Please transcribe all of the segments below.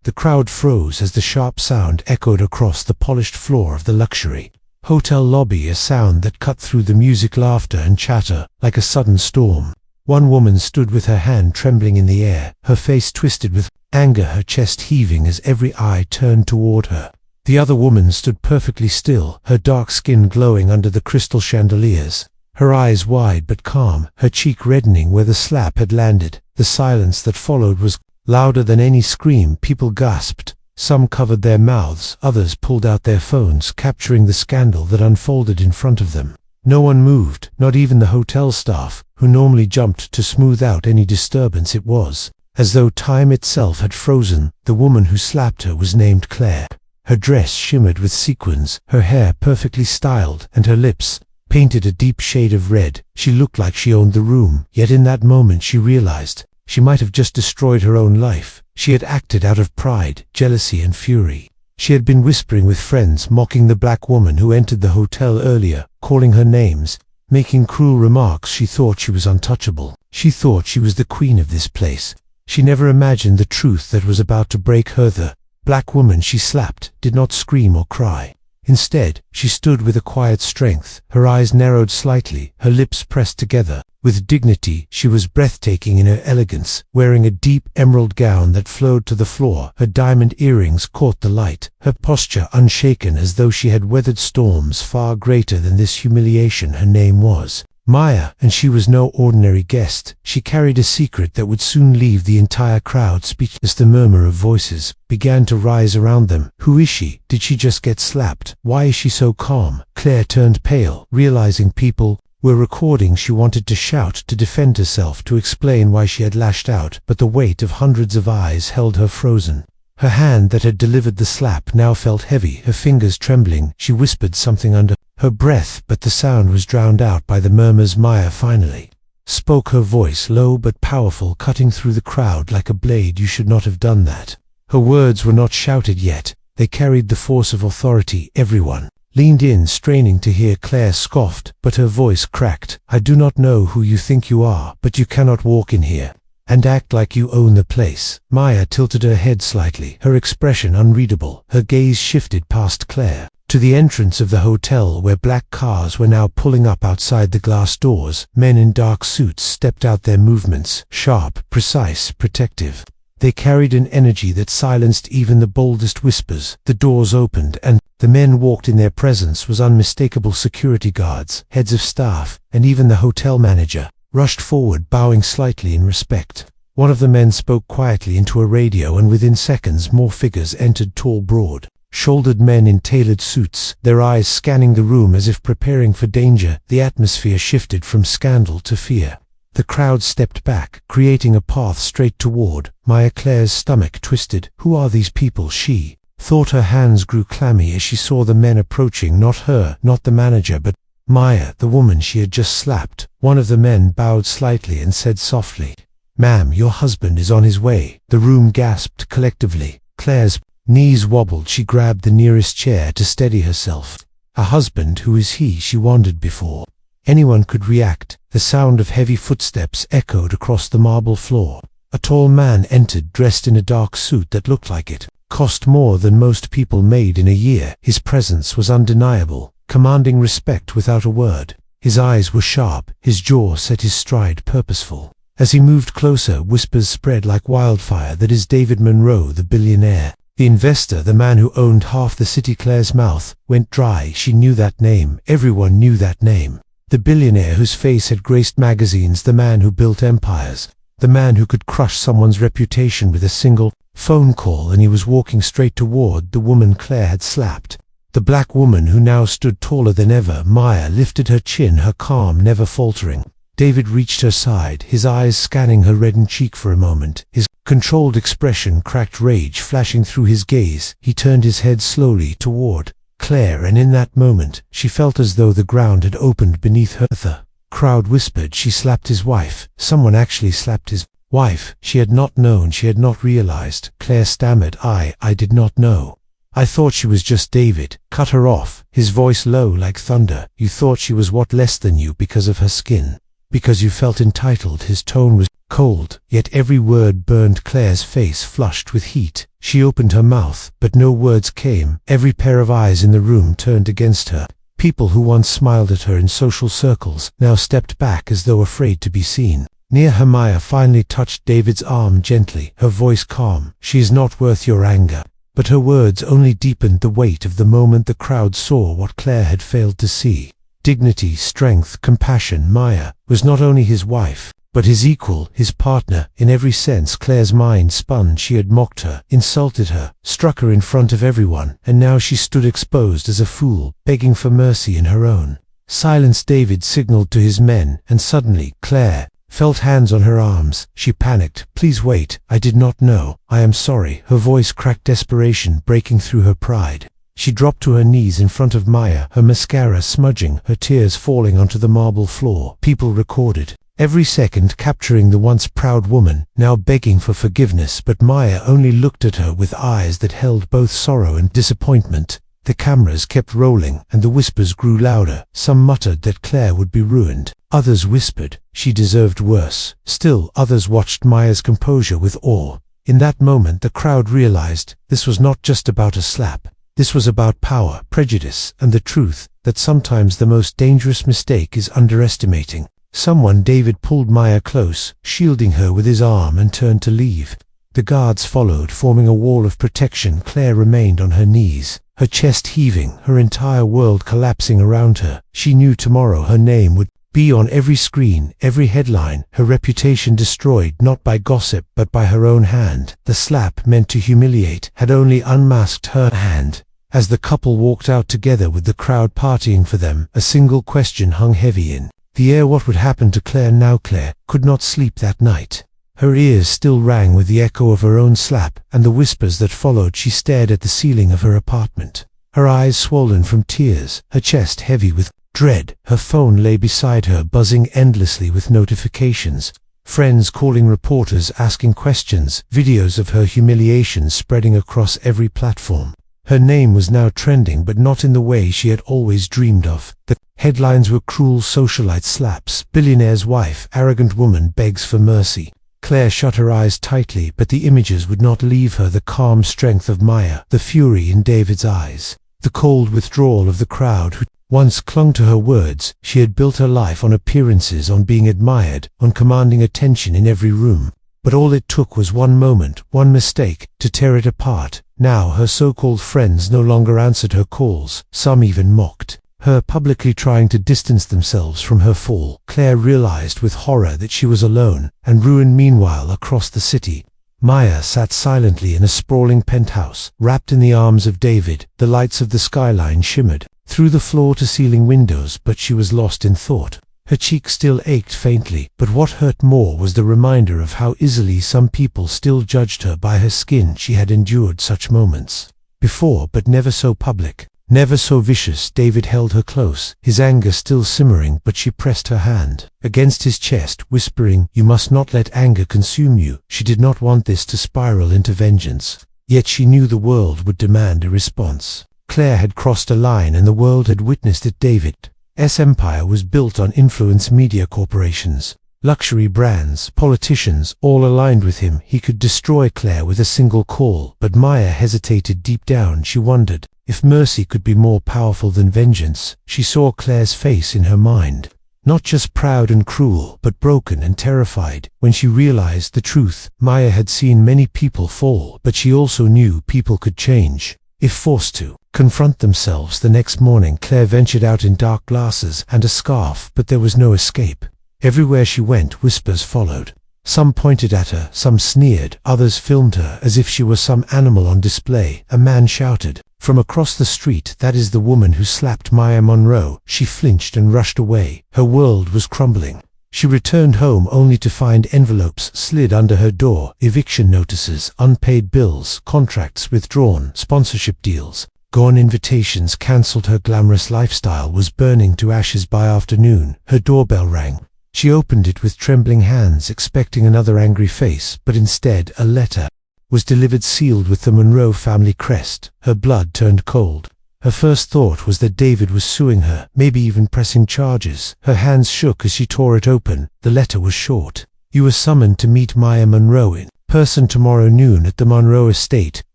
The crowd froze as the sharp sound echoed across the polished floor of the luxury hotel lobby, a sound that cut through the music, laughter and chatter like a sudden storm. One woman stood with her hand trembling in the air, her face twisted with anger, her chest heaving as every eye turned toward her. The other woman stood perfectly still, her dark skin glowing under the crystal chandeliers, her eyes wide but calm, her cheek reddening where the slap had landed. The silence that followed was louder than any scream. People gasped. Some covered their mouths, others pulled out their phones, capturing the scandal that unfolded in front of them. No one moved, not even the hotel staff, who normally jumped to smooth out any disturbance. It was as though time itself had frozen. The woman who slapped her was named Claire. Her dress shimmered with sequins, her hair perfectly styled, and her lips painted a deep shade of red. She looked like she owned the room, yet in that moment she realized she might have just destroyed her own life. She had acted out of pride, jealousy and fury. She had been whispering with friends, mocking the black woman who entered the hotel earlier, calling her names, making cruel remarks. She thought she was untouchable. She thought she was the queen of this place. She never imagined the truth that was about to break her. The black woman she slapped did not scream or cry. Instead, she stood with a quiet strength, her eyes narrowed slightly, her lips pressed together. With dignity, she was breathtaking in her elegance, wearing a deep emerald gown that flowed to the floor. Her diamond earrings caught the light, her posture unshaken as though she had weathered storms far greater than this humiliation. Her name was Maya, and she was no ordinary guest. She carried a secret that would soon leave the entire crowd speechless. The murmur of voices began to rise around them. Who is she? Did she just get slapped? Why is she so calm? Claire turned pale, realizing people were recording. She wanted to shout, to defend herself, to explain why she had lashed out, but the weight of hundreds of eyes held her frozen. Her hand that had delivered the slap now felt heavy, her fingers trembling. She whispered something under her breath, but the sound was drowned out by the murmurs. Maya finally spoke, her voice low but powerful, cutting through the crowd like a blade. You should not have done that. Her words were not shouted yet. They carried the force of authority. Everyone leaned in, straining to hear. Claire scoffed, but her voice cracked. I do not know who you think you are, but you cannot walk in here and act like you own the place. Maya tilted her head slightly, her expression unreadable. Her gaze shifted past Claire to the entrance of the hotel, where black cars were now pulling up outside the glass doors. Men in dark suits stepped out, their movements sharp, precise, protective. They carried an energy that silenced even the boldest whispers. The doors opened, and the men walked in. Their presence was unmistakable. Security guards, heads of staff, and even the hotel manager rushed forward, bowing slightly in respect. One of the men spoke quietly into a radio, and within seconds more figures entered, tall, broad-shouldered men in tailored suits, their eyes scanning the room as if preparing for danger. The atmosphere shifted from scandal to fear. The crowd stepped back, creating a path straight toward Maya. Claire's stomach twisted. Who are these people? She thought. Her hands grew clammy as she saw the men approaching. Not her, not the manager, but Maya, the woman she had just slapped. One of the men bowed slightly and said softly, "Ma'am, your husband is on his way." The room gasped collectively. Claire's knees wobbled. She grabbed the nearest chair to steady herself. A husband? Who is he? She wondered. Before anyone could react, the sound of heavy footsteps echoed across the marble floor. A tall man entered, dressed in a dark suit that looked like it cost more than most people made in a year. His presence was undeniable, commanding respect without a word. His eyes were sharp, his jaw set, his stride purposeful. As he moved closer, whispers spread like wildfire. That is David Monroe, the billionaire, the investor, the man who owned half the city. Claire's mouth went dry. She knew that name. Everyone knew that name. The billionaire whose face had graced magazines, the man who built empires, the man who could crush someone's reputation with a single phone call. And he was walking straight toward the woman Claire had slapped, the black woman who now stood taller than ever. Maya lifted her chin, her calm never faltering. David reached her side, his eyes scanning her reddened cheek for a moment, his controlled expression cracked, rage flashing through his gaze. He turned his head slowly toward Claire, and in that moment she felt as though the ground had opened beneath her. The crowd whispered, "She slapped his wife. Someone actually slapped his wife." She had not known, she had not realized. Claire stammered, I did not know. I thought she was just." David cut her off, his voice low like thunder. "You thought she was what? Less than you because of her skin. Because you felt entitled. His tone was cold, yet every word burned. Claire's face flushed with heat. She opened her mouth, but no words came. Every pair of eyes in the room turned against her. People who once smiled at her in social circles now stepped back as though afraid to be seen. Near her, Maya finally touched David's arm gently, her voice calm. "She is not worth your anger." But her words only deepened the weight of the moment. The crowd saw what Claire had failed to see. Dignity, strength, compassion. Maya was not only his wife, but his equal, his partner, in every sense. Claire's mind spun. She had mocked her, insulted her, struck her in front of everyone, and now she stood exposed as a fool, begging for mercy in her own silence. David signaled to his men, and suddenly Claire felt hands on her arms. She panicked. "Please wait, I did not know. I am sorry." Her voice cracked, desperation breaking through her pride. She dropped to her knees in front of Maya, her mascara smudging, her tears falling onto the marble floor. People recorded every second, capturing the once proud woman, now begging for forgiveness. But Maya only looked at her with eyes that held both sorrow and disappointment. The cameras kept rolling, and the whispers grew louder. Some muttered that Claire would be ruined. Others whispered she deserved worse. Still others watched Maya's composure with awe. In that moment the crowd realized this was not just about a slap. This was about power, prejudice, and the truth that sometimes the most dangerous mistake is underestimating someone. David pulled Maya close, shielding her with his arm, and turned to leave. The guards followed, forming a wall of protection. Claire remained on her knees, her chest heaving, her entire world collapsing around her. She knew tomorrow her name would be on every screen, every headline, her reputation destroyed not by gossip but by her own hand. The slap, meant to humiliate, had only unmasked her hand. As the couple walked out together with the crowd partying for them, a single question hung heavy in the air. What would happen to Claire now? Claire could not sleep that night. Her ears still rang with the echo of her own slap and the whispers that followed. She stared at the ceiling of her apartment, her eyes swollen from tears, her chest heavy with dread. Her phone lay beside her, buzzing endlessly with notifications. Friends calling, reporters asking questions, videos of her humiliation spreading across every platform. Her name was now trending, but not in the way she had always dreamed of. The headlines were cruel socialite slaps, billionaire's wife, arrogant woman begs for mercy. Claire shut her eyes tightly, but the images would not leave her. The calm strength of Maya, the fury in David's eyes, the cold withdrawal of the crowd who once clung to her words. She had built her life on appearances, on being admired, on commanding attention in every room. But all it took was one moment, one mistake, to tear it apart. Now her so-called friends no longer answered her calls. Some even mocked her, publicly trying to distance themselves from her fall. Claire realized with horror that she was alone and ruined. Meanwhile, across the city, Maya sat silently in a sprawling penthouse, wrapped in the arms of David. The lights of the skyline shimmered through the floor-to-ceiling windows, but she was lost in thought. Her cheek still ached faintly, but what hurt more was the reminder of how easily some people still judged her by her skin. She had endured such moments before, but never so public, never so vicious. David held her close, his anger still simmering, but she pressed her hand against his chest, whispering, "You must not let anger consume you." She did not want this to spiral into vengeance, yet she knew the world would demand a response. Claire had crossed a line, and the world had witnessed it. David's empire was built on influence, media corporations, luxury brands, politicians, all aligned with him. He could destroy Claire with a single call. But Maya hesitated. Deep down she wondered if mercy could be more powerful than vengeance. She saw Claire's face in her mind, not just proud and cruel, but broken and terrified. When she realized the truth, Maya had seen many people fall, but she also knew people could change if forced to confront themselves. The next morning Claire ventured out in dark glasses and a scarf, but there was no escape. Everywhere she went, whispers followed. Some pointed at her, some sneered, others filmed her as if she were some animal on display. A man shouted from across the street, "That is the woman who slapped Maya Monroe." She flinched and rushed away. Her world was crumbling. She returned home only to find envelopes slid under her door, eviction notices, unpaid bills, contracts withdrawn, sponsorship deals gone, invitations cancelled. Her glamorous lifestyle was burning to ashes by afternoon. Her doorbell rang. She opened it with trembling hands, expecting another angry face, but instead a letter was delivered, sealed with the Monroe family crest. Her blood turned cold. Her first thought was that David was suing her, maybe even pressing charges. Her hands shook as she tore it open. The letter was short. You were summoned to meet Maya Monroe in person tomorrow noon at the Monroe estate.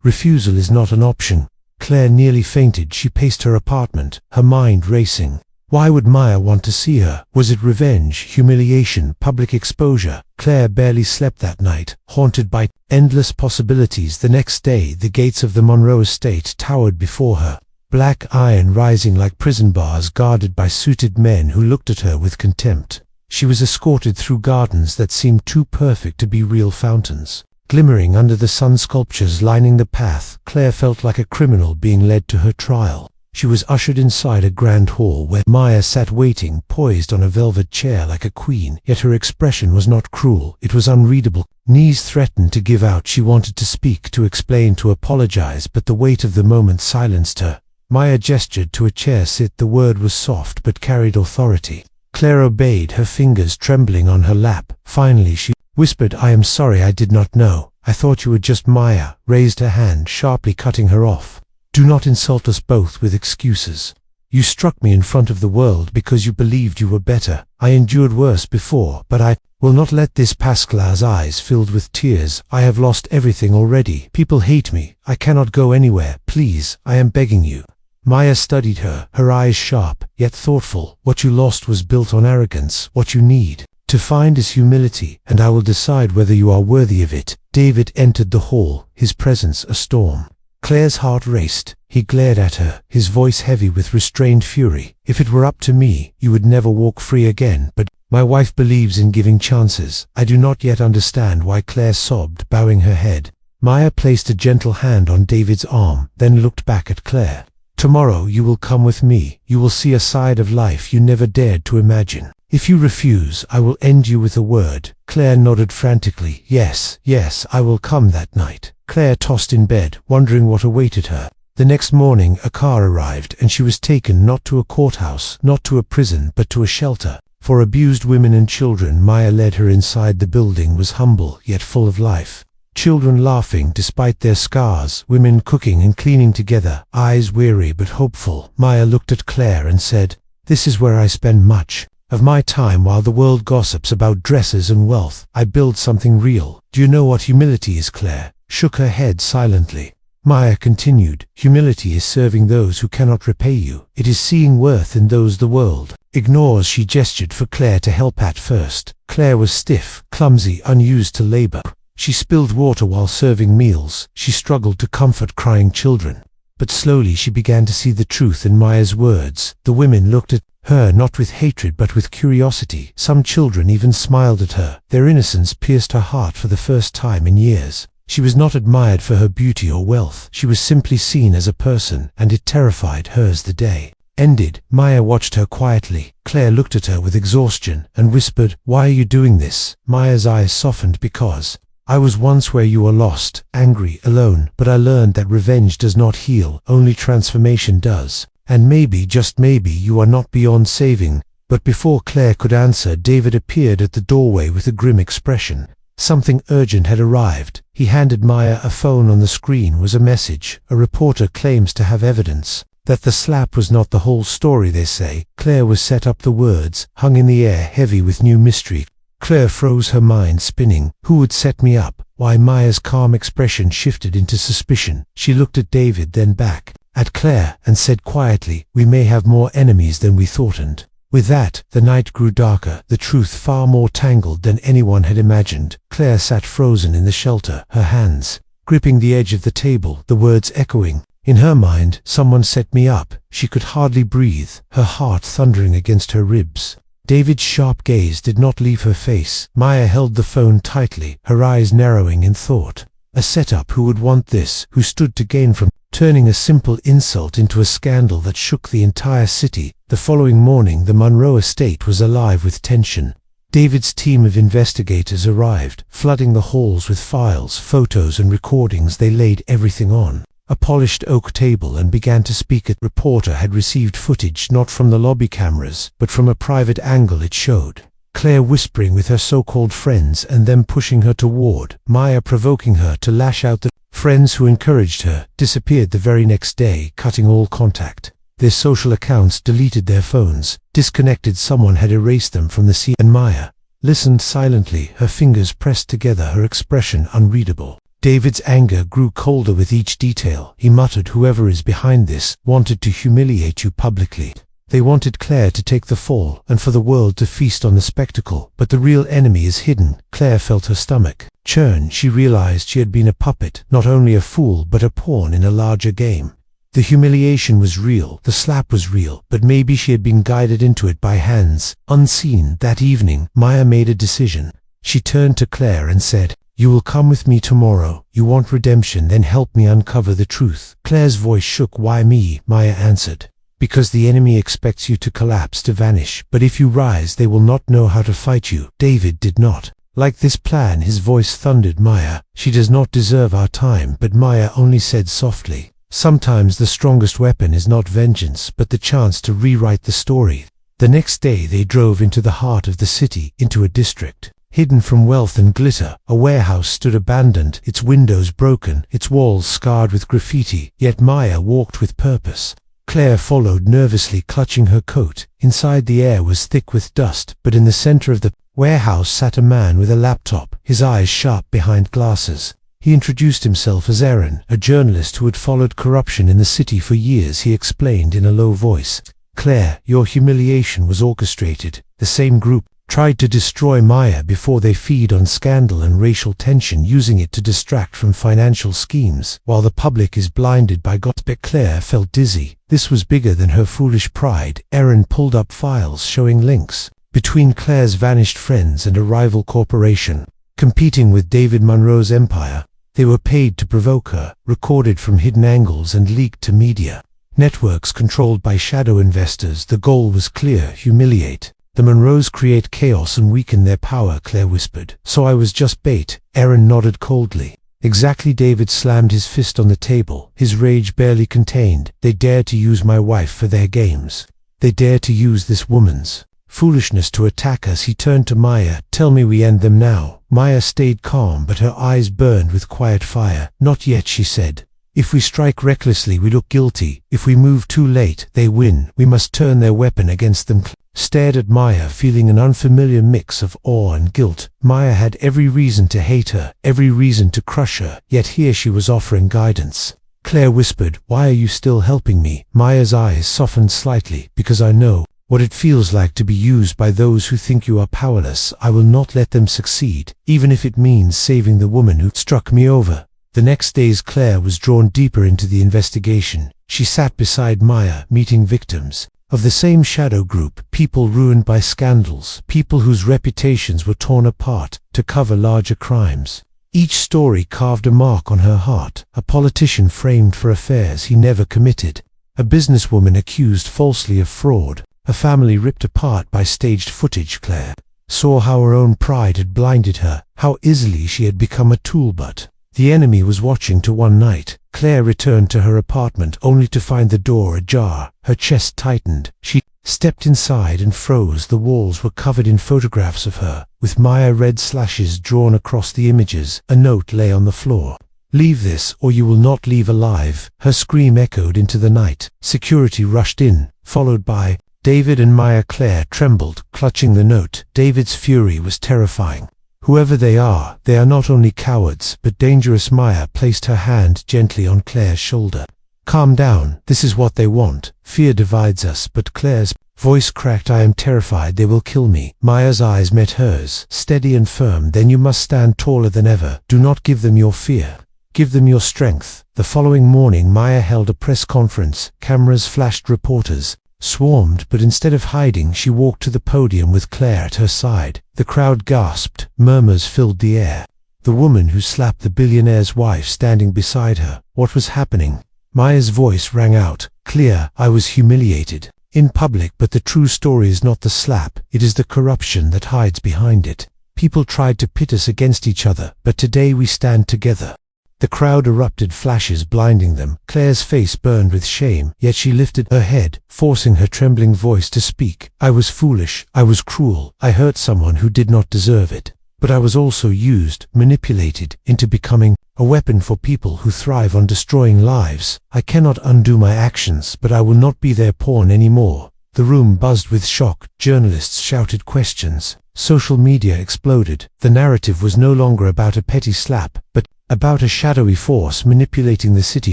Refusal is not an option. Claire nearly fainted. She paced her apartment, her mind racing. Why would Maya want to see her? Was it revenge, humiliation, public exposure? Claire barely slept that night, haunted by endless possibilities. The next day, the gates of the Monroe estate towered before her, black iron rising like prison bars, guarded by suited men who looked at her with contempt. She was escorted through gardens that seemed too perfect to be real fountains. Glimmering under the sun, sculptures lining the path, Claire felt like a criminal being led to her trial. She was ushered inside a grand hall where Maya sat waiting, poised on a velvet chair like a queen, yet her expression was not cruel, it was unreadable. Knees threatened to give out. She wanted to speak, to explain, to apologize, but the weight of the moment silenced her. Maya gestured to a chair. Sit. The word was soft but carried authority. Claire obeyed, her fingers trembling on her lap. Finally she whispered, I am sorry, I did not know. I thought you were just Maya raised her hand, sharply cutting her off. Do not insult us both with excuses. You struck me in front of the world because you believed you were better. I endured worse before, but I will not let this pass. Claire's eyes filled with tears. I have lost everything already. People hate me. I cannot go anywhere. Please, I am begging you. Maya studied her, her eyes sharp, yet thoughtful. What you lost was built on arrogance. What you need to find is humility, and I will decide whether you are worthy of it. David entered the hall, his presence a storm. Claire's heart raced. He glared at her, his voice heavy with restrained fury. If it were up to me, you would never walk free again, but my wife believes in giving chances. I do not yet understand why. Claire sobbed, bowing her head. Maya placed a gentle hand on David's arm, then looked back at Claire. Tomorrow you will come with me. You will see a side of life you never dared to imagine. If you refuse, I will end you with a word. Claire nodded frantically. Yes, yes, I will come that night. Claire tossed in bed, wondering what awaited her. The next morning a car arrived, and she was taken not to a courthouse, not to a prison, but to a shelter for abused women and children. Maya led her inside. The building was humble, yet full of life. Children laughing despite their scars, women cooking and cleaning together, eyes weary but hopeful. Maya looked at Claire and said, This is where I spend much of my time while the world gossips about dresses and wealth. I build something real. Do you know what humility is? Claire shook her head silently. Maya continued, Humility is serving those who cannot repay you. It is seeing worth in those the world ignores. She gestured for Claire to help. At first, Claire was stiff, clumsy, unused to labor. She spilled water while serving meals. She struggled to comfort crying children. But slowly she began to see the truth in Maya's words. The women looked at her not with hatred but with curiosity. Some children even smiled at her. Their innocence pierced her heart for the first time in years. She was not admired for her beauty or wealth. She was simply seen as a person, and it terrified her as the day ended. Maya watched her quietly. Claire looked at her with exhaustion and whispered, Why are you doing this? Maya's eyes softened. Because I was once where you were, lost, angry, alone, but I learned that revenge does not heal, only transformation does. And maybe, just maybe, you are not beyond saving. But before Claire could answer, David appeared at the doorway with a grim expression. Something urgent had arrived. He handed Maya a phone. On the screen was a message. A reporter claims to have evidence that the slap was not the whole story, they say. Claire was set up. The words hung in the air, heavy with new mystery. Claire froze, her mind spinning. Who would set me up? Why? Maya's calm expression shifted into suspicion. She looked at David, then back at Claire, and said quietly, We may have more enemies than we thought. And with that, the night grew darker, the truth far more tangled than anyone had imagined. Claire sat frozen in the shelter, her hands gripping the edge of the table, the words echoing in her mind. Someone set me up. She could hardly breathe, her heart thundering against her ribs. David's sharp gaze did not leave her face. Maya held the phone tightly, her eyes narrowing in thought. A setup. Who would want this? Who stood to gain from turning a simple insult into a scandal that shook the entire city? The following morning, the Monroe estate was alive with tension. David's team of investigators arrived, flooding the halls with files, photos, and recordings. They laid everything on a polished oak table and began to speak. A reporter had received footage not from the lobby cameras, but from a private angle. It showed Claire whispering with her so-called friends and them pushing her toward Maya, provoking her to lash out. The Friends who encouraged her disappeared the very next day, cutting all contact. Their social accounts deleted their phones, disconnected. Someone had erased them from the sea. And Maya listened silently, her fingers pressed together, her expression unreadable. David's anger grew colder with each detail. He muttered, "Whoever is behind this wanted to humiliate you publicly. They wanted Claire to take the fall and for the world to feast on the spectacle. But the real enemy is hidden." Claire felt her stomach churn. She realized she had been a puppet, not only a fool but a pawn in a larger game. The humiliation was real, the slap was real, but maybe she had been guided into it by hands unseen. That evening, Maya made a decision. She turned to Claire and said, "You will come with me tomorrow. You want redemption, then help me uncover the truth." Claire's voice shook. "Why me?" Maya answered. "Because the enemy expects you to collapse, to vanish. But if you rise, they will not know how to fight you." David did not like this plan. His voice thundered, "Maya, she does not deserve our time." But Maya only said softly, "Sometimes the strongest weapon is not vengeance, but the chance to rewrite the story." The next day they drove into the heart of the city, into a district hidden from wealth and glitter. A warehouse stood abandoned, its windows broken, its walls scarred with graffiti. Yet Maya walked with purpose. Claire followed nervously, clutching her coat. Inside, the air was thick with dust, but in the center of the warehouse sat a man with a laptop, his eyes sharp behind glasses. He introduced himself as Aaron, a journalist who had followed corruption in the city for years. He explained in a low voice, "Claire, your humiliation was orchestrated. The same group tried to destroy Maya before. They feed on scandal and racial tension, using it to distract from financial schemes, while the public is blinded by gossip." Claire felt dizzy. This was bigger than her foolish pride. Aaron pulled up files showing links between Claire's vanished friends and a rival corporation, competing with David Monroe's empire. They were paid to provoke her, recorded from hidden angles and leaked to media networks controlled by shadow investors. The goal was clear: humiliate the Monroes, create chaos and weaken their power. Claire whispered, "So I was just bait?" Aaron nodded coldly. "Exactly." David slammed his fist on the table, his rage barely contained. "They dare to use my wife for their games. They dare to use this woman's foolishness to attack us." He turned to Maya. "Tell me we end them now." Maya stayed calm, but her eyes burned with quiet fire. "Not yet," she said. "If we strike recklessly, we look guilty. If we move too late, they win. We must turn their weapon against them." Stared at Maya, feeling an unfamiliar mix of awe and guilt. Maya had every reason to hate her, every reason to crush her, yet here she was offering guidance. Claire whispered, "Why are you still helping me?" Maya's eyes softened slightly. "Because I know what it feels like to be used by those who think you are powerless. I will not let them succeed, even if it means saving the woman who struck me over." The next days Claire was drawn deeper into the investigation. She sat beside Maya, meeting victims of the same shadow group, people ruined by scandals, people whose reputations were torn apart to cover larger crimes. Each story carved a mark on her heart: a politician framed for affairs he never committed, a businesswoman accused falsely of fraud, a family ripped apart by staged footage. Claire saw how her own pride had blinded her, how easily she had become a tool. But the enemy was watching. To one night, Claire returned to her apartment only to find the door ajar. Her chest tightened. She stepped inside and froze. The walls were covered in photographs of her, with Maya red slashes drawn across the images. A note lay on the floor. "Leave this, or you will not leave alive." Her scream echoed into the night. Security rushed in, followed by David and Maya. Claire trembled, clutching the note. David's fury was terrifying. "Whoever they are not only cowards, but dangerous." Maya placed her hand gently on Claire's shoulder. "Calm down. This is what they want. Fear divides us." But Claire's voice cracked. "I am terrified. They will kill me." Maya's eyes met hers, steady and firm. "Then you must stand taller than ever. Do not give them your fear. Give them your strength." The following morning Maya held a press conference. Cameras flashed, reporters swarmed, but instead of hiding, she walked to the podium with Claire at her side. The crowd gasped, murmurs filled the air. The woman who slapped the billionaire's wife standing beside her. What was happening? Maya's voice rang out, clear. "I was humiliated in public, but the true story is not the slap, it is the corruption that hides behind it. People tried to pit us against each other, but today we stand together." The crowd erupted, flashes blinding them. Claire's face burned with shame, yet she lifted her head, forcing her trembling voice to speak. "I was foolish, I was cruel, I hurt someone who did not deserve it. But I was also used, manipulated, into becoming a weapon for people who thrive on destroying lives. I cannot undo my actions, but I will not be their pawn anymore. The room buzzed with shock. Journalists shouted questions. Social media exploded. The narrative was no longer about a petty slap, but about a shadowy force manipulating the city.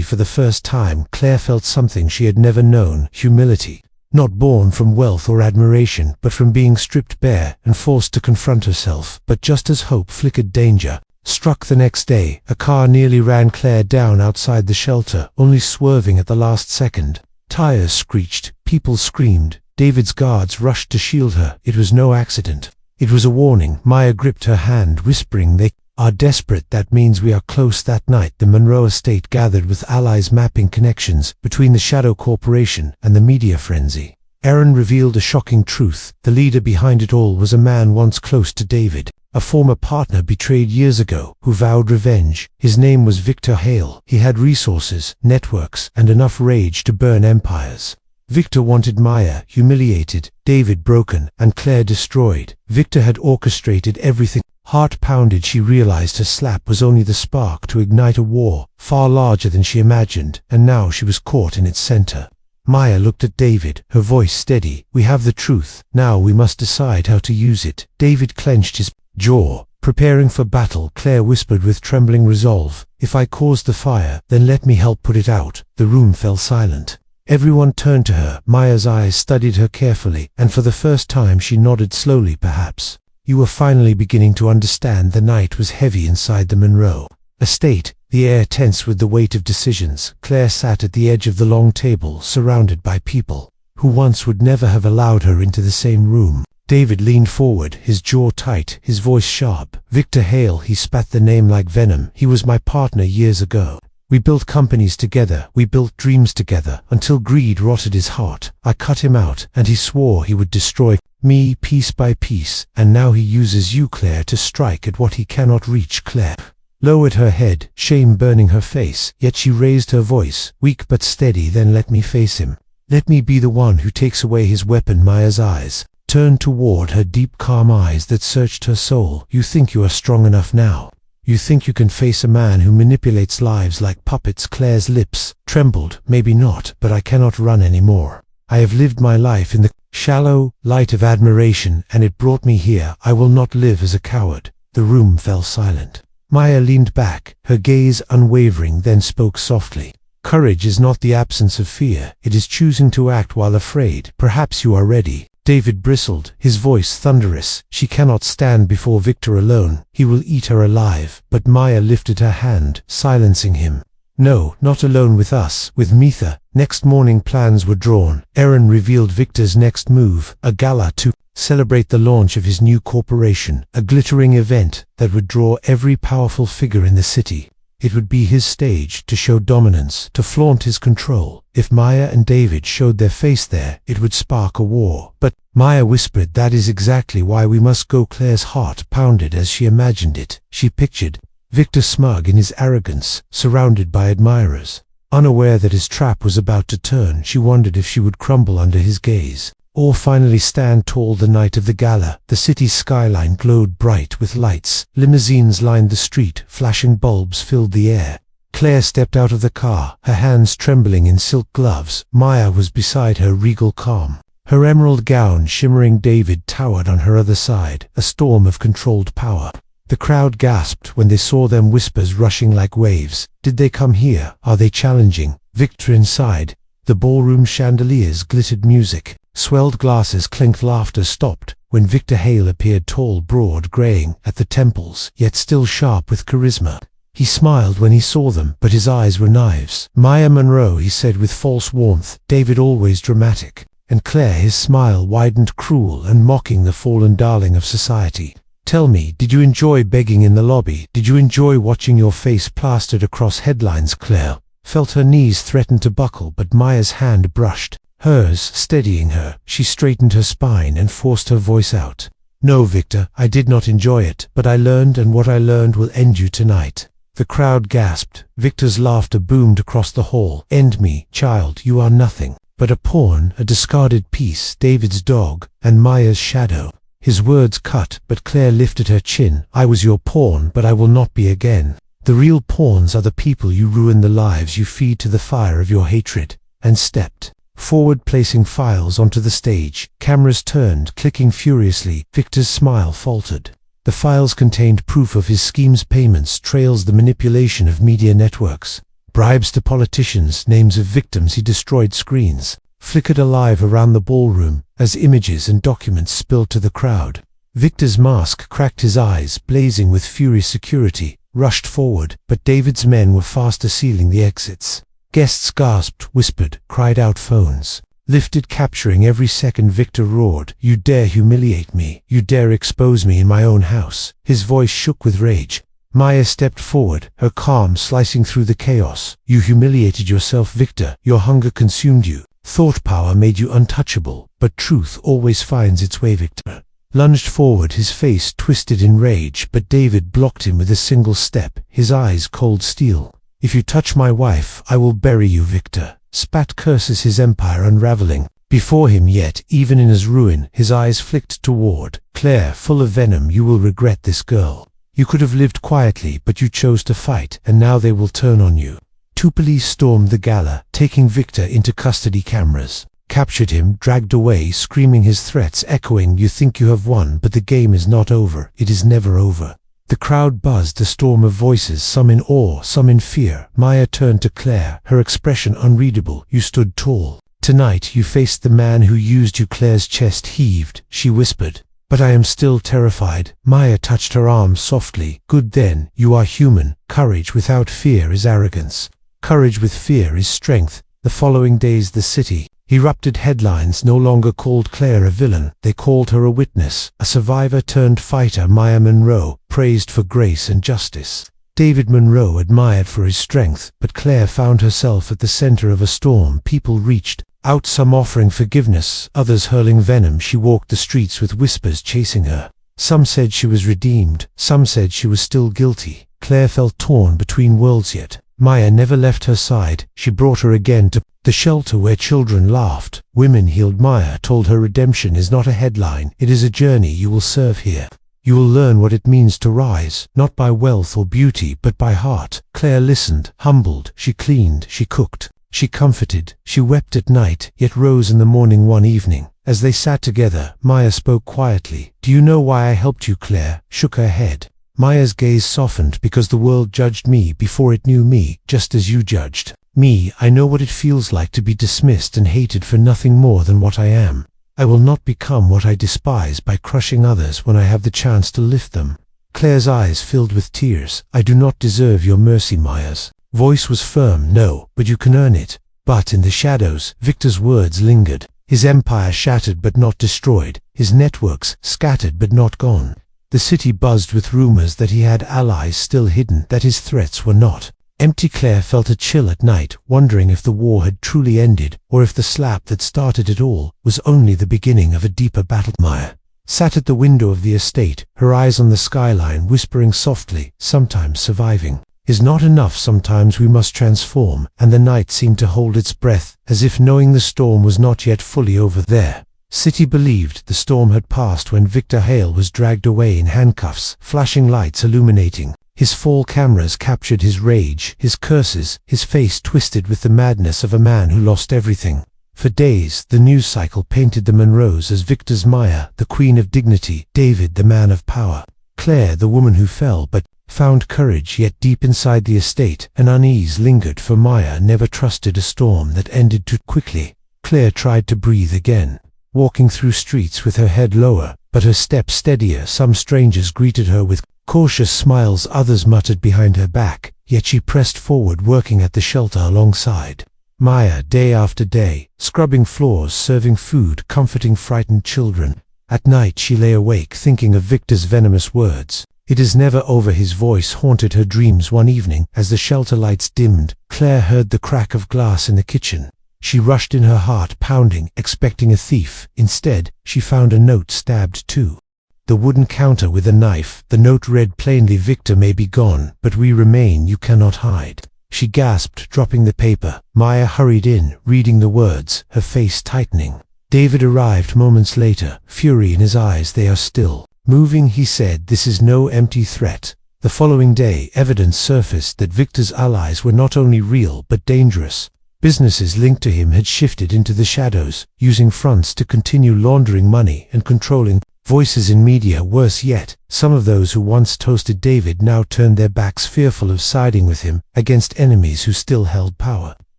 For the first time, Claire felt something she had never known: humility. Not born from wealth or admiration, but from being stripped bare and forced to confront herself. But just as hope flickered, danger struck the next day. A car nearly ran Claire down outside the shelter, only swerving at the last second. Tires screeched. People screamed. David's guards rushed to shield her. It was no accident. It was a warning. Maya gripped her hand, whispering, "They are desperate. That means we are close." That night, the Monroe estate gathered with allies, mapping connections between the Shadow Corporation and the media frenzy. Aaron revealed a shocking truth. The leader behind it all was a man once close to David, a former partner betrayed years ago, who vowed revenge. His name was Victor Hale. He had resources, networks, and enough rage to burn empires. Victor wanted Maya humiliated, David broken, and Claire destroyed. Victor had orchestrated everything. Heart pounded, she realized her slap was only the spark to ignite a war far larger than she imagined, and now she was caught in its center. Maya looked at David, her voice steady. "We have the truth. Now we must decide how to use it." David clenched his jaw, preparing for battle. Claire whispered with trembling resolve, "If I cause the fire, then let me help put it out." The room fell silent. Everyone turned to her. Maya's eyes studied her carefully, and for the first time she nodded slowly. "Perhaps you were finally beginning to understand." The night was heavy inside the Monroe estate, the air tense with the weight of decisions. Claire sat at the edge of the long table, surrounded by people who once would never have allowed her into the same room. David leaned forward, his jaw tight, his voice sharp. "Victor Hale," he spat the name like venom. "He was my partner years ago. We built companies together, we built dreams together, until greed rotted his heart. I cut him out, and he swore he would destroy me piece by piece. And now he uses you, Claire, to strike at what he cannot reach." Claire lowered her head, shame burning her face, yet she raised her voice, weak but steady. "Then let me face him. Let me be the one who takes away his weapon." Maya's eyes turned toward her, deep, calm eyes that searched her soul. "You think you are strong enough now? You think you can face a man who manipulates lives like puppets?" Claire's lips trembled. "Maybe not, but I cannot run anymore. I have lived my life in the shallow light of admiration, and it brought me here. I will not live as a coward." The room fell silent. Maya leaned back, her gaze unwavering, then spoke softly. "Courage is not the absence of fear. It is choosing to act while afraid. Perhaps you are ready." David bristled, his voice thunderous. "She cannot stand before Victor alone. He will eat her alive." But Maya lifted her hand, silencing him. "No, not alone, with us, with Mitha." Next morning plans were drawn. Aaron revealed Victor's next move, a gala to celebrate the launch of his new corporation, a glittering event that would draw every powerful figure in the city. It would be his stage to show dominance, to flaunt his control. If Maya and David showed their face there, it would spark a war. But Maya whispered, "That is exactly why we must go." Claire's heart pounded as she imagined it. She pictured Victor smug in his arrogance, surrounded by admirers. Unaware that his trap was about to turn, she wondered if she would crumble under his gaze, or finally stand tall. The night of the gala, the city's skyline glowed bright with lights. Limousines lined the street, flashing bulbs filled the air. Claire stepped out of the car, her hands trembling in silk gloves. Maya was beside her, regal calm, her emerald gown shimmering. David towered on her other side, a storm of controlled power. The crowd gasped when they saw them, whispers rushing like waves. Did they come here? Are they challenging Victor? Inside the ballroom, chandeliers glittered, music swelled, glasses clinked, laughter stopped when Victor Hale appeared, tall, broad, graying at the temples, yet still sharp with charisma. He smiled when he saw them, but his eyes were knives. "Maya Monroe," he said with false warmth. David always dramatic, and Claire, his smile widened, cruel and mocking, the fallen darling of society. "Tell me, did you enjoy begging in the lobby? Did you enjoy watching your face plastered across headlines?" Claire felt her knees threaten to buckle, but Maya's hand brushed hers, steadying her. She straightened her spine and forced her voice out. "No, Victor, I did not enjoy it, but I learned, and what I learned will end you tonight." The crowd gasped. Victor's laughter boomed across the hall. "End me, child. You are nothing but a pawn, a discarded piece, David's dog, and Maya's shadow." His words cut, but Claire lifted her chin. "I was your pawn, but I will not be again." The real pawns are the people you ruin, the lives you feed to the fire of your hatred. And stepped forward, placing files onto the stage. Cameras turned, clicking furiously. Victor's smile faltered. The files contained proof of his schemes, payments, trails, the manipulation of media networks, bribes to politicians, names of victims he destroyed. Screens flickered alive around the ballroom as images and documents spilled to the crowd. Victor's mask cracked, his eyes blazing with fury. Security rushed forward, but David's men were faster, sealing the exits. Guests gasped, whispered, cried out. Phones lifted, capturing every second. Victor roared, "You dare humiliate me! You dare expose me in my own house!" His voice shook with rage. Maya stepped forward, her calm slicing through the chaos. "You humiliated yourself, Victor. Your hunger consumed you. Thought power made you untouchable, but truth always finds its way." Victor lunged forward, his face twisted in rage, but David blocked him with a single step, his eyes cold steel. "If you touch my wife, I will bury you." Victor spat curses, his empire unraveling before him, yet even in his ruin, his eyes flicked toward Claire, full of venom. "You will regret this, girl. You could have lived quietly, but you chose to fight, and now they will turn on you." Two police stormed the gala, taking Victor into custody. Cameras captured him, dragged away, screaming, his threats echoing, "You think you have won, but the game is not over. It is never over." The crowd buzzed, a storm of voices, some in awe, some in fear. Maya turned to Claire, her expression unreadable. "You stood tall. Tonight you faced the man who used you." Claire's chest heaved. She whispered, "But I am still terrified." Maya touched her arm softly. "Good, then, you are human. Courage without fear is arrogance. Courage with fear is strength." The following days the city erupted. Headlines no longer called Claire a villain. They called her a witness, a survivor turned fighter. Maya Monroe, praised for grace and justice. David Monroe, admired for his strength. But Claire found herself at the center of a storm. People reached out, some offering forgiveness, others hurling venom. She walked the streets with whispers chasing her. Some said she was redeemed, some said she was still guilty. Claire felt torn between worlds, yet Maya never left her side. She brought her again to the shelter where children laughed, women healed. Maya told her redemption is not a headline, it is a journey. You will serve here. You will learn what it means to rise, not by wealth or beauty, but by heart. Claire listened, humbled. She cleaned, she cooked, she comforted, she wept at night, yet rose in the morning. One evening, as they sat together, Maya spoke quietly. "Do you know why I helped you?" Claire shook her head. Maya's gaze softened. "Because the world judged me before it knew me, just as you judged me. I know what it feels like to be dismissed and hated for nothing more than what I am. I will not become what I despise by crushing others when I have the chance to lift them." Claire's eyes filled with tears. "I do not deserve your mercy." Maya's voice was firm. "No, but you can earn it." But in the shadows, Victor's words lingered. His empire shattered but not destroyed, his networks scattered but not gone. The city buzzed with rumors that he had allies still hidden, that his threats were not empty. Claire felt a chill at night, wondering if the war had truly ended, or if the slap that started it all was only the beginning of a deeper battle. Maya sat at the window of the estate, her eyes on the skyline, whispering softly, "Sometimes surviving is not enough. Sometimes we must transform." And the night seemed to hold its breath, as if knowing the storm was not yet fully over. There city believed the storm had passed when Victor Hale was dragged away in handcuffs, flashing lights illuminating his fall. Cameras captured his rage, his curses, his face twisted with the madness of a man who lost everything. For days, the news cycle painted the Monroes as victors: Maya, the queen of dignity; David, the man of power; Claire, the woman who fell but found courage. Yet deep inside the estate, an unease lingered, for Maya never trusted a storm that ended too quickly. Claire tried to breathe again, walking through streets with her head lower, but her steps steadier. Some strangers greeted her with cautious smiles, others muttered behind her back, yet she pressed forward, working at the shelter alongside Maya day after day, scrubbing floors, serving food, comforting frightened children. At night she lay awake, thinking of Victor's venomous words. "It is never over." His voice haunted her dreams. One evening, as the shelter lights dimmed, Claire heard the crack of glass in the kitchen. She rushed in, her heart pounding, expecting a thief. Instead, she found a note stabbed to the wooden counter with a knife. The note read plainly, "Victor may be gone, but we remain. You cannot hide." She gasped, dropping the paper. Maya hurried in, reading the words, her face tightening. David arrived moments later, fury in his eyes. "They are still moving," he said. "This is no empty threat. The following day, evidence surfaced that Victor's allies were not only real but dangerous. Businesses linked to him had shifted into the shadows, using fronts to continue laundering money and controlling voices in media. Worse yet, some of those who once toasted David now turned their backs, fearful of siding with him against enemies who still held power.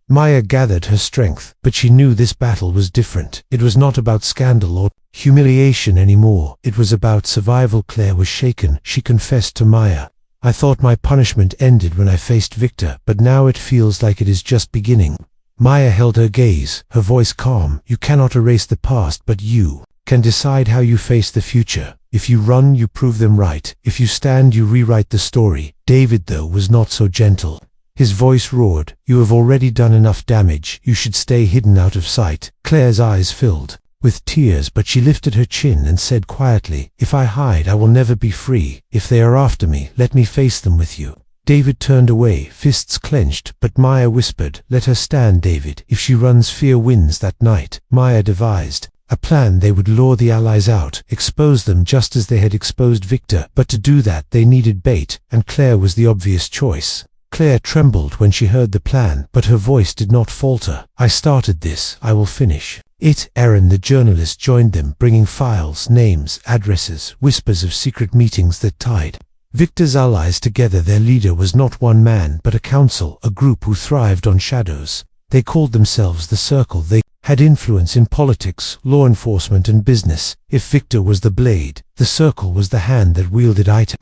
Maya gathered her strength, but she knew this battle was different. It was not about scandal or humiliation anymore. It was about survival. Claire was shaken. She confessed to Maya, "I thought my punishment ended when I faced Victor, but now it feels like it is just beginning." Maya held her gaze, her voice calm. "You cannot erase the past, but you can decide how you face the future. If you run, you prove them right. If you stand, you rewrite the story." David, though, was not so gentle. His voice roared, "You have already done enough damage. You should stay hidden out of sight." Claire's eyes filled with tears, but she lifted her chin and said quietly, "If I hide, I will never be free. If they are after me, let me face them with you." David turned away, fists clenched, but Maya whispered, "Let her stand, David. If she runs, fear wins." That night, Maya devised a plan. They would lure the allies out, expose them just as they had exposed Victor, but to do that they needed bait, and Claire was the obvious choice. Claire trembled when she heard the plan, but her voice did not falter. "I started this, I will finish it." Aaron, the journalist, joined them, bringing files, names, addresses, whispers of secret meetings that tied Victor's allies together. Their leader was not one man, but a council, a group who thrived on shadows. They called themselves the Circle. They had influence in politics, law enforcement, and business. If Victor was the blade, the Circle was the hand that wielded it.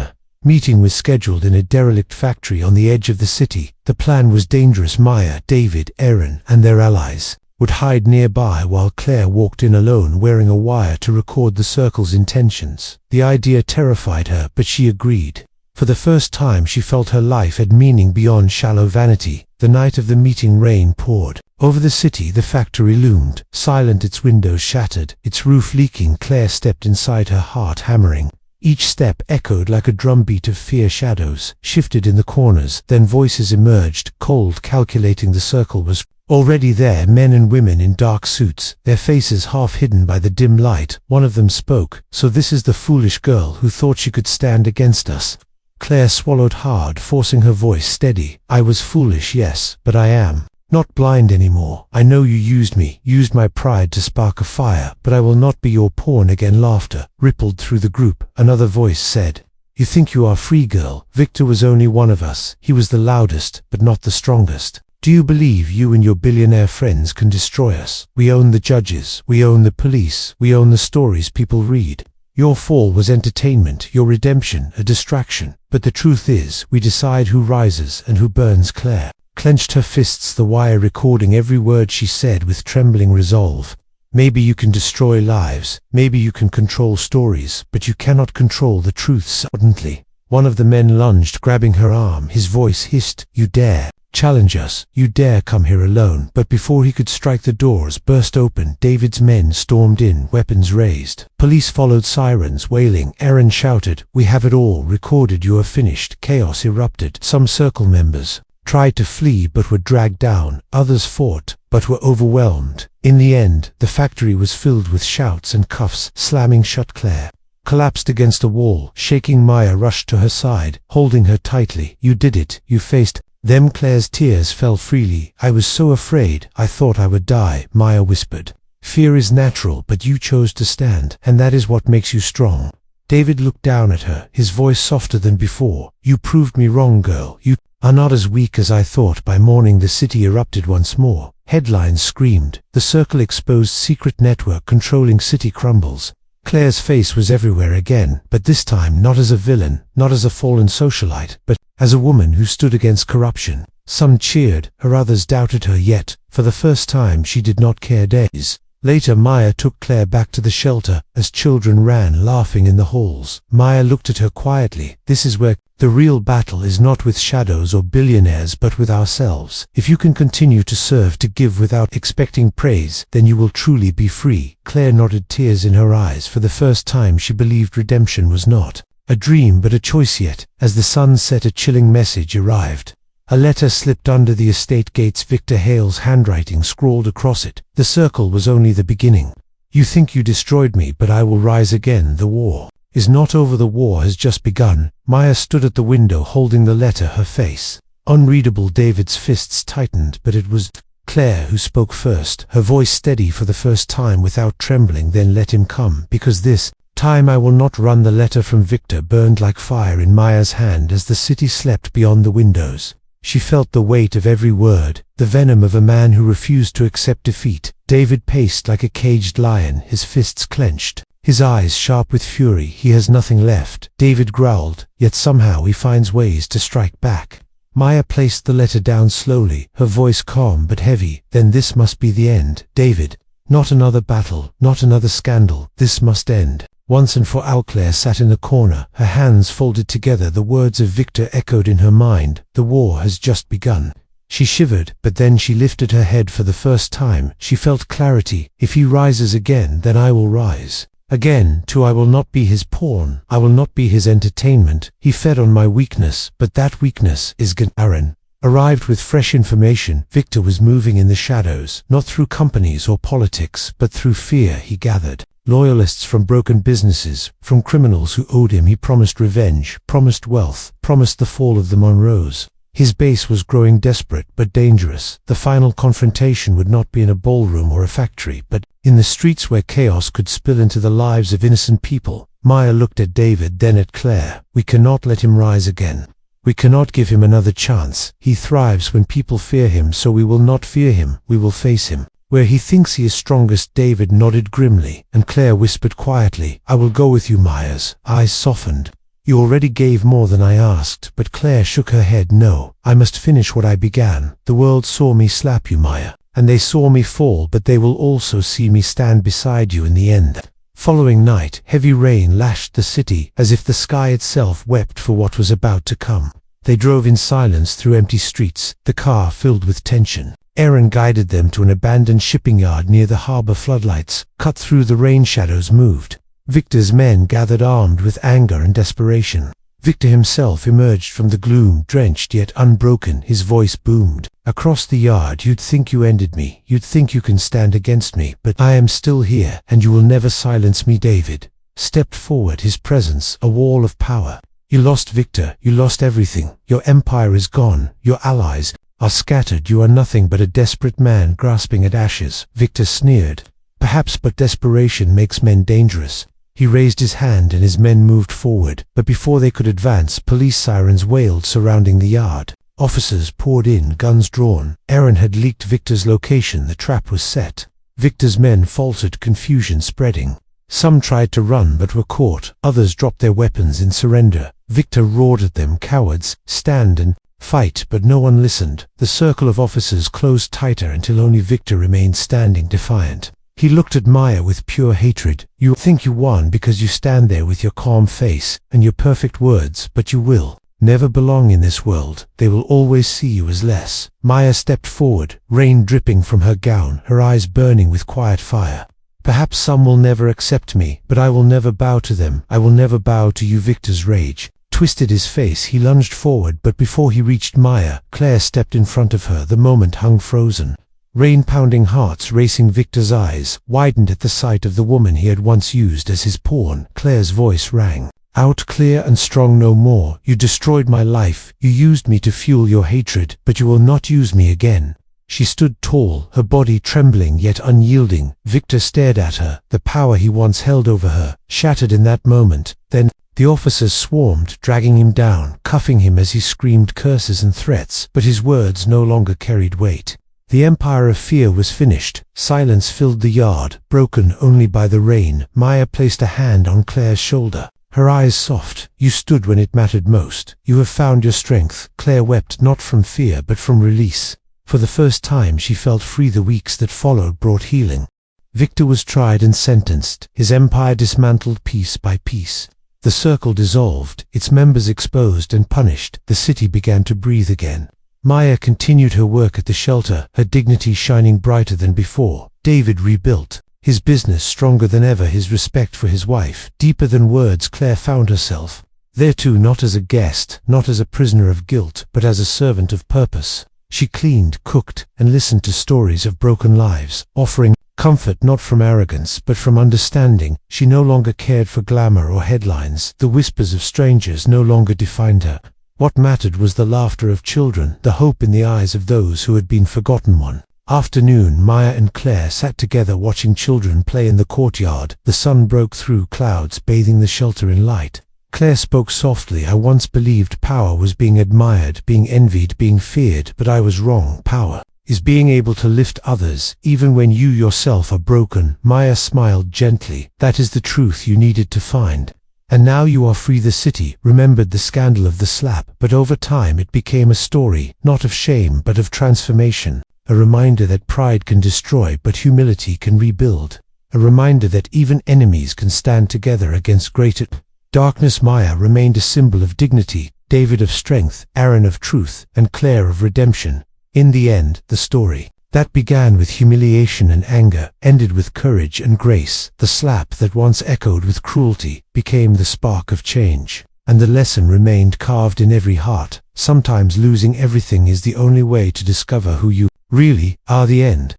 Meeting was scheduled in a derelict factory on the edge of the city. The plan was dangerous. Maya, David, Aaron, and their allies would hide nearby while Claire walked in alone, wearing a wire to record the Circle's intentions. The idea terrified her, but she agreed. For the first time she felt her life had meaning beyond shallow vanity. The night of the meeting, rain poured over the city. The factory loomed, silent, its windows shattered, its roof leaking. Claire stepped inside, her heart hammering. Each step echoed like a drumbeat of fear. Shadows shifted in the corners, then voices emerged, cold, calculating. The Circle was already there, men and women in dark suits, their faces half hidden by the dim light. One of them spoke, "So this is the foolish girl who thought she could stand against us." Claire swallowed hard, forcing her voice steady. "I was foolish, yes, but I am not blind anymore. I know you used me, used my pride to spark a fire, but I will not be your pawn again." Laughter rippled through the group. Another voice said, "You think you are free, girl? Victor was only one of us. He was the loudest, but not the strongest. Do you believe you and your billionaire friends can destroy us? We own the judges, we own the police, we own the stories people read. Your fall was entertainment, your redemption a distraction. But the truth is, we decide who rises and who burns." Claire clenched her fists, the wire recording every word she said with trembling resolve. "Maybe you can destroy lives, maybe you can control stories, but you cannot control the truth." Suddenly, one of the men lunged, grabbing her arm. His voice hissed, "You dare challenge us, you dare come here alone." But before he could strike, the doors burst open. David's men stormed in, weapons raised. Police followed, sirens wailing. Aaron shouted, "We have it all recorded, you are finished." Chaos erupted. Some Circle members tried to flee but were dragged down. Others fought but were overwhelmed. In the end, the factory was filled with shouts and cuffs. Slamming shut, Claire collapsed against a wall. Shaking, Maya rushed to her side, holding her tightly. "You did it. You faced them." Claire's tears fell freely. "I was so afraid. I thought I would die," Maya whispered. "Fear is natural, but you chose to stand, and that is what makes you strong." David looked down at her, his voice softer than before. "You proved me wrong, girl. You are not as weak as I thought." By morning, the city erupted once more. Headlines screamed, "The Circle exposed, secret network controlling city crumbles." Claire's face was everywhere again, but this time not as a villain, not as a fallen socialite, but as a woman who stood against corruption. Some cheered her, others doubted her, yet, for the first time, she did not care. Days later, Maya took Claire back to the shelter, as children ran laughing in the halls. Maya looked at her quietly. "This is where the real battle is, not with shadows or billionaires, but with ourselves. If you can continue to serve, to give without expecting praise, then you will truly be free." Claire nodded, tears in her eyes. For the first time she believed redemption was not a dream but a choice. Yet, as the sun set, a chilling message arrived. A letter slipped under the estate gates. Victor Hale's handwriting scrawled across it. "The Circle was only the beginning. You think you destroyed me, but I will rise again. The war is not over. The war has just begun. Maya stood at the window holding the letter, her face unreadable. David's fists tightened, but it was Claire who spoke first, her voice steady for the first time without trembling. Then let him come, because this time I will not run. The letter from Victor burned like fire in Maya's hand as the city slept beyond the windows. She felt the weight of every word, the venom of a man who refused to accept defeat. David paced like a caged lion, his fists clenched, his eyes sharp with fury. He has nothing left, David growled, yet somehow he finds ways to strike back. Maya placed the letter down slowly, her voice calm but heavy. Then this must be the end, David. Not another battle, not another scandal. This must end. Once and for all. Claire sat in the corner, her hands folded together. The words of Victor echoed in her mind. The war has just begun. She shivered, but then she lifted her head for the first time. She felt clarity. If he rises again, then I will rise. Again, too, I will not be his pawn. I will not be his entertainment. He fed on my weakness, but that weakness is gone. Aaron arrived with fresh information. Victor was moving in the shadows, not through companies or politics, but through fear. He gathered loyalists from broken businesses, from criminals who owed him. He promised revenge, promised wealth, promised the fall of the Monroes. His base was growing desperate but dangerous. The final confrontation would not be in a ballroom or a factory, but in the streets where chaos could spill into the lives of innocent people. Maya looked at David, then at Claire. We cannot let him rise again. We cannot give him another chance. He thrives when people fear him, so we will not fear him. We will face him where he thinks he is strongest. David nodded grimly, and Claire whispered quietly, I will go with you. Maya's eyes softened. You already gave more than I asked, but Claire shook her head. No, I must finish what I began. The world saw me slap you, Maya, and they saw me fall, but they will also see me stand beside you in the end. Following night, heavy rain lashed the city, as if the sky itself wept for what was about to come. They drove in silence through empty streets, the car filled with tension. Aaron guided them to an abandoned shipping yard near the harbor. Floodlights, cut through the rain shadows, moved. Victor's men gathered, armed with anger and desperation. Victor himself emerged from the gloom, drenched yet unbroken. His voice boomed across the yard. You'd think you ended me. You'd think you can stand against me, but I am still here, and you will never silence me. David stepped forward, his presence a wall of power. You lost, Victor. You lost everything. Your empire is gone. Your allies are scattered. You are nothing but a desperate man grasping at ashes. Victor sneered. Perhaps, but desperation makes men dangerous. He raised his hand and his men moved forward, but before they could advance, police sirens wailed surrounding the yard. Officers poured in, guns drawn. Aaron had leaked Victor's location. The trap was set. Victor's men faltered, confusion spreading. Some tried to run but were caught. Others dropped their weapons in surrender. Victor roared at them, cowards, stand and fight, but no one listened. The circle of officers closed tighter until only Victor remained standing, defiant. He looked at Maya with pure hatred. You think you won because you stand there with your calm face and your perfect words, but you will never belong in this world. They will always see you as less. Maya stepped forward, rain dripping from her gown, her eyes burning with quiet fire. Perhaps some will never accept me, but I will never bow to them. I will never bow to you. Victor's rage twisted his face. He lunged forward, but before he reached Maya, Claire stepped in front of her. The moment hung frozen. Rain-pounding hearts racing. Victor's eyes widened at the sight of the woman he had once used as his pawn. Claire's voice rang out, clear and strong. No more. You destroyed my life. You used me to fuel your hatred, but you will not use me again. She stood tall, her body trembling yet unyielding. Victor stared at her. The power he once held over her shattered in that moment. Then the officers swarmed, dragging him down, cuffing him as he screamed curses and threats, but his words no longer carried weight. The empire of fear was finished. Silence filled the yard, broken only by the rain. Maya placed a hand on Claire's shoulder, her eyes soft. You stood when it mattered most. You have found your strength. Claire wept, not from fear but from release. For the first time she felt free. The weeks that followed brought healing. Victor was tried and sentenced, his empire dismantled piece by piece. The circle dissolved, its members exposed and punished. The city began to breathe again. Maya continued her work at the shelter, her dignity shining brighter than before. David rebuilt, his business stronger than ever, his respect for his wife deeper than words. Claire found herself there too, not as a guest, not as a prisoner of guilt, but as a servant of purpose. She cleaned, cooked, and listened to stories of broken lives, offering Comfort not from arrogance, but from understanding. She no longer cared for glamour or headlines. The whispers of strangers no longer defined her. What mattered was the laughter of children, the hope in the eyes of those who had been forgotten. One afternoon, Maya and Claire sat together watching children play in the courtyard. The sun broke through clouds, bathing the shelter in light. Claire spoke softly. I once believed power was being admired, being envied, being feared, but I was wrong. Power is being able to lift others, even when you yourself are broken. Maya smiled gently. That is the truth you needed to find. And now you are free. The city remembered the scandal of the slap, but over time it became a story, not of shame, but of transformation. A reminder that pride can destroy, but humility can rebuild. A reminder that even enemies can stand together against greater darkness. Maya remained a symbol of dignity, David of strength, Aaron of truth, and Claire of redemption. In the end, the story that began with humiliation and anger ended with courage and grace. The slap that once echoed with cruelty became the spark of change, and the lesson remained carved in every heart. Sometimes losing everything is the only way to discover who you really are. The end.